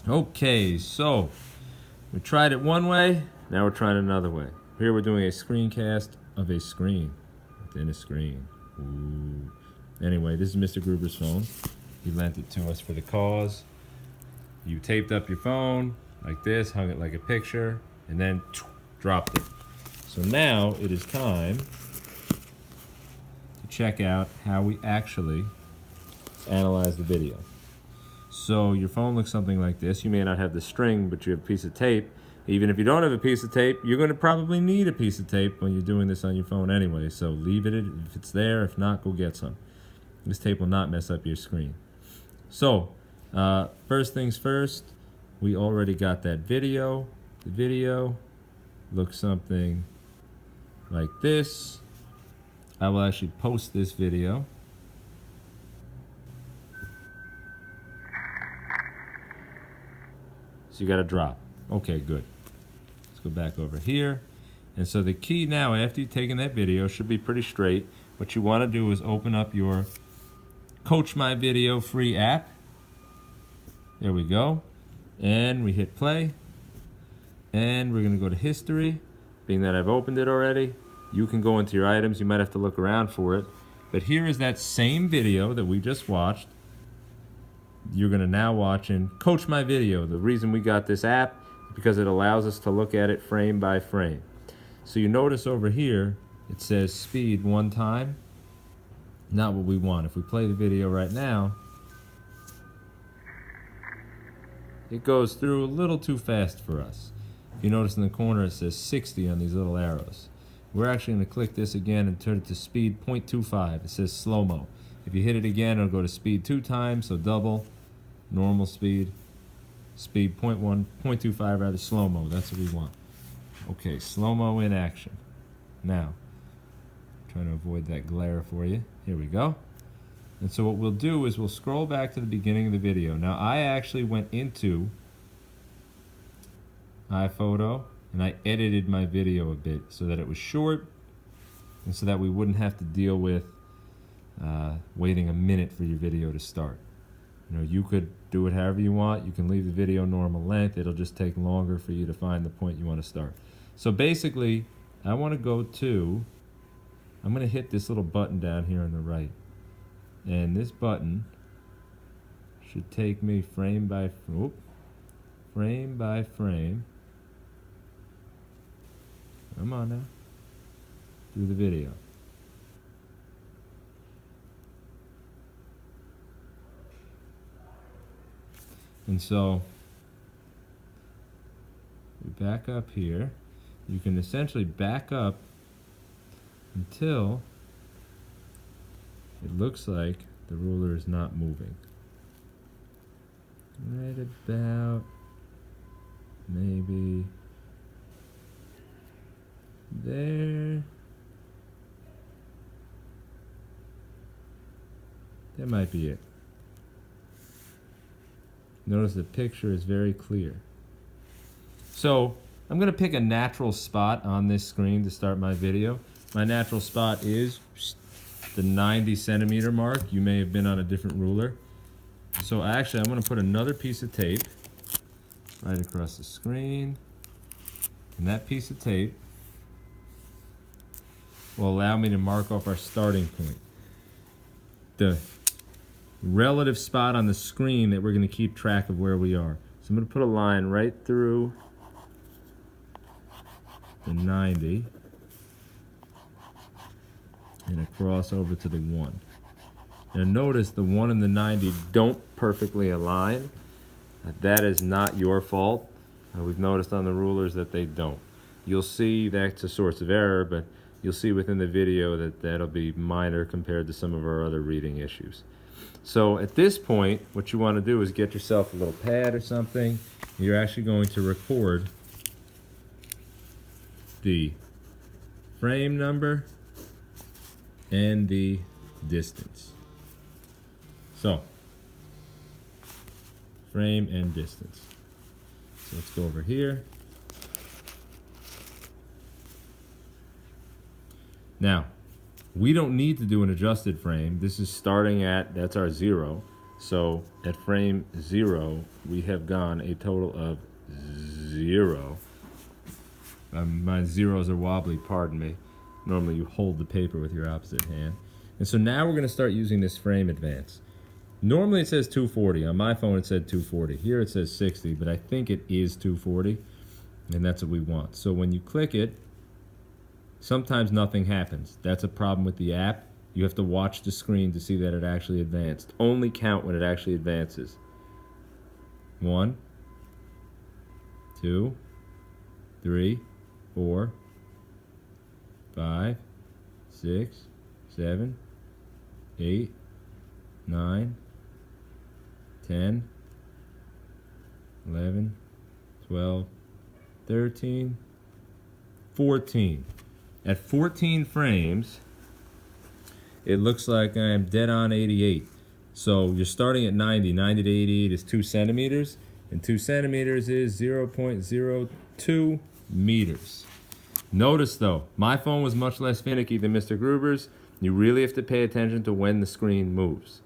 Okay, so we tried it one way, now we're trying it another way. Here we're doing a screencast of a screen within a screen. Ooh. Anyway, this is Mr. Gruber's phone. He lent it to us for the cause. You taped up your phone like this, hung it like a picture, and then dropped it. So now it is time to check out how we actually analyze the video. So your phone looks something like this. You may not have the string, but you have a piece of tape. Even if you don't have a piece of tape, you're going to probably need a piece of tape when you're doing this on your phone anyway. So leave it if it's there. If not, go get some. This tape will not mess up your screen. So first things first, we already got that video. The video looks something like this. I will actually post this video. So you got to drop. Okay, good. Let's go back over here. And so the key now, after you've taken that video, should be pretty straight. What you want to do is open up your Coach My Video free app. There we go. And we hit play. And we're going to go to history. Being that I've opened it already, you can go into your items. You might have to look around for it. But here is that same video that we just watched. You're going to now watch in Coach My Video. The reason we got this app is because it allows us to look at it frame by frame. So you notice over here, it says speed 1 time. Not what we want. If we play the video right now, it goes through a little too fast for us. If you notice in the corner, it says 60 on these little arrows. We're actually going to click this again and turn it to speed 0.25. It says slow-mo. If you hit it again, it'll go to speed 2 times, so double, normal speed, speed 0.25 rather, slow-mo. That's what we want. Okay, slow-mo in action. Now, trying to avoid that glare for you. Here we go. And so what we'll do is we'll scroll back to the beginning of the video. Now, I actually went into iPhoto and I edited my video a bit so that it was short and so that we wouldn't have to deal with waiting a minute for your video to start. You know, you could do it however you want. You can leave the video normal length. It'll just take longer for you to find the point you want to start. So basically, I want to go to, I'm going to hit this little button down here on the right. And this button should take me frame by frame. Come on now. Through the video. And so we back up here. You can essentially back up until it looks like the ruler is not moving. Right about maybe there. That might be it. Notice the picture is very clear. So I'm going to pick a natural spot on this screen to start my video. My natural spot is the 90 centimeter mark. You may have been on a different ruler. So actually I'm going to put another piece of tape right across the screen. And that piece of tape will allow me to mark off our starting point. The relative spot on the screen that we're going to keep track of where we are. So I'm going to put a line right through the 90 and across over to the 1. Now notice the 1 and the 90 don't perfectly align. That is not your fault. We've noticed on the rulers that they don't. You'll see that's a source of error, but you'll see within the video that that'll be minor compared to some of our other reading issues. So at this point, what you want to do is get yourself a little pad or something. You're actually going to record the frame number and the distance. So, frame and distance. So let's go over here. Now, we don't need to do an adjusted frame. This is starting at, that's our 0. So at frame 0, we have gone a total of 0. My zeros are wobbly, pardon me. Normally you hold the paper with your opposite hand. And so now we're going to start using this frame advance. Normally it says 240. On my phone it said 240. Here it says 60, but I think it is 240, and that's what we want. So when you click it, sometimes nothing happens. That's a problem with the app. You have to watch the screen to see that it actually advanced. Only count when it actually advances. 1, 2, 3, 4, 5, 6, 7, 8, 9, 10, 11, 12, 13, 14. At 14 frames, it looks like I am dead on 88. So you're starting at 90. 90 to 88 is 2 centimeters, and 2 centimeters is 0.02 meters. Notice though, my phone was much less finicky than Mr. Gruber's. You really have to pay attention to when the screen moves.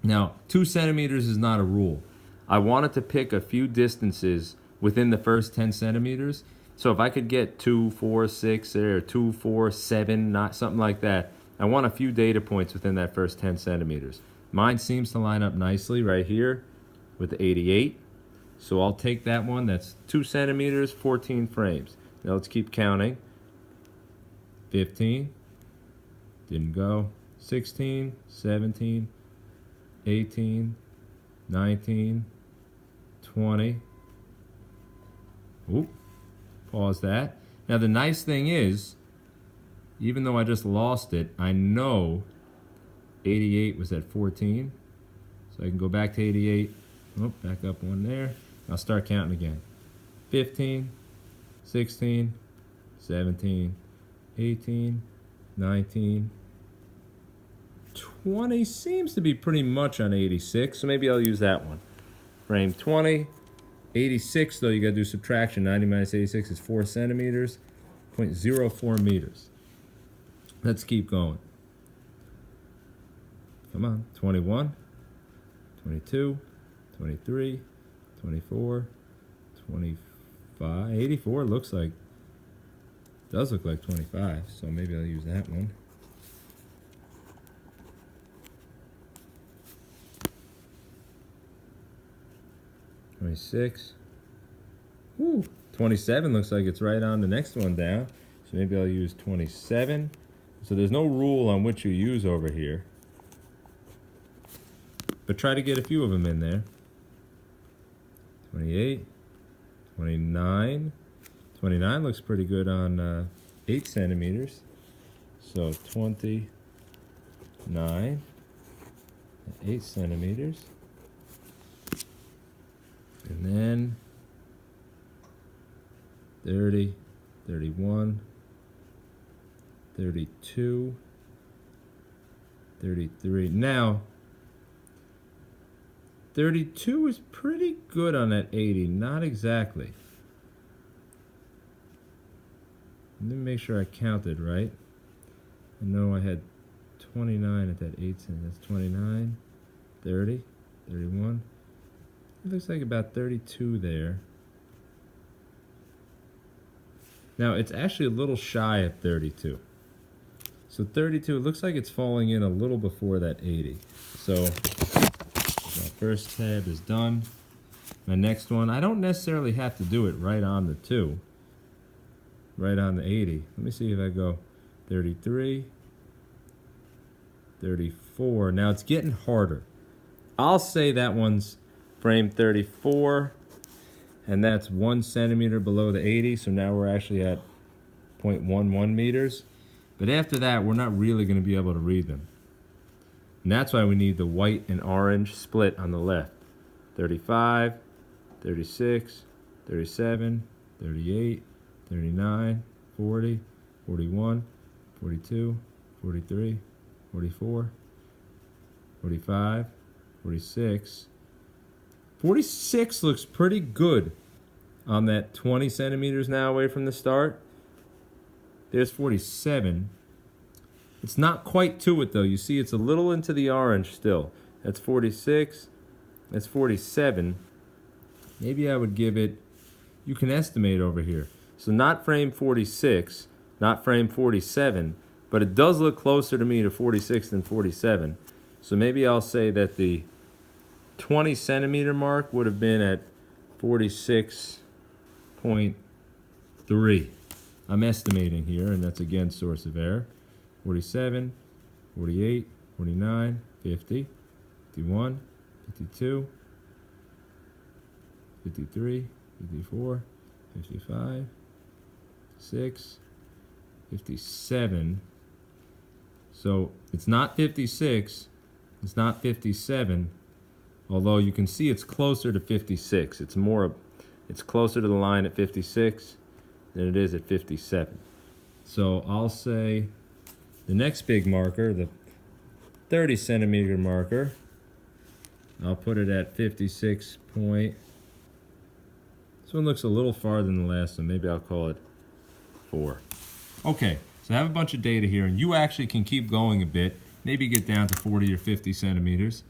Now, 2 centimeters is not a rule. I wanted to pick a few distances within the first 10 centimeters. So if I could get 2, 4, 6, or 2, 4, 7, not something like that, I want a few data points within that first 10 centimeters. Mine seems to line up nicely right here with the 88. So I'll take that one. That's 2 centimeters, 14 frames. Now let's keep counting. 15. Didn't go. 16, 17, 18, 19, 20. Oop. Pause that. Now the nice thing is, even though I just lost it, I know 88 was at 14. So I can go back to 88. Oh, back up one there. I'll start counting again. 15, 16, 17, 18, 19, 20 seems to be pretty much on 86, so maybe I'll use that one. Frame 20. 86 though, you gotta do subtraction. 90 minus 86 is 4 centimeters, 0.04 meters. Let's keep going. Come on. 21, 22, 23, 24, 25, 84 looks like, does look like 25, so maybe I'll use that one. 26. Woo. 27 looks like it's right on the next one down. So maybe I'll use 27. So there's no rule on which you use over here. But try to get a few of them in there. 28. 29. 29 looks pretty good on 8 centimeters. So 29. 8 centimeters. And then 30, 31, 32, 33. Now, 32 is pretty good on that 80, not exactly. Let me make sure I counted right. I know I had 29 at that 8 cent. That's 29, 30, 31. It looks like about 32 there. Now, it's actually a little shy of 32. So 32, it looks like it's falling in a little before that 80. So my first tab is done. My next one, I don't necessarily have to do it right on the 2. Right on the 80. Let me see if I go 33, 34. Now, it's getting harder. I'll say that one's frame 34, and that's 1 centimeter below the 80, so now we're actually at 0.11 meters. But after that, we're not really going to be able to read them. And that's why we need the white and orange split on the left. 35, 36, 37, 38, 39, 40, 41, 42, 43, 44, 45, 46. 46 looks pretty good on that 20 centimeters now away from the start. There's 47. It's not quite to it though. You see it's a little into the orange still. That's 46. That's 47. Maybe I would give it, you can estimate over here. So not frame 46, not frame 47, but it does look closer to me to 46 than 47. So maybe I'll say that the 20 centimeter mark would have been at 46.3. I'm estimating here, and that's again source of error. 47, 48, 49, 50, 51, 52, 53, 54, 55, 6, 57. So it's not 56, it's not 57, although you can see it's closer to 56. It's closer to the line at 56 than it is at 57. So I'll say the next big marker, the 30 centimeter marker, I'll put it at 56 point. This one looks a little farther than the last one. Maybe I'll call it 4. Okay, so I have a bunch of data here, and you actually can keep going a bit, maybe get down to 40 or 50 centimeters.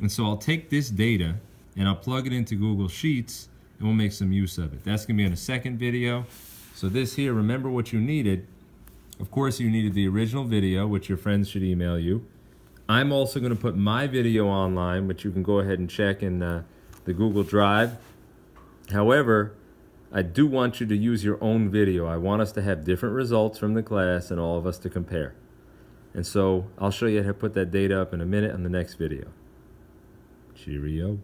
And so I'll take this data and I'll plug it into Google Sheets and we'll make some use of it. That's gonna be in a second video. So this here, remember what you needed. Of course, you needed the original video, which your friends should email you. I'm also gonna put my video online, which you can go ahead and check in the Google Drive. However, I do want you to use your own video. I want us to have different results from the class and all of us to compare. And so I'll show you how to put that data up in a minute on the next video. Cheerio.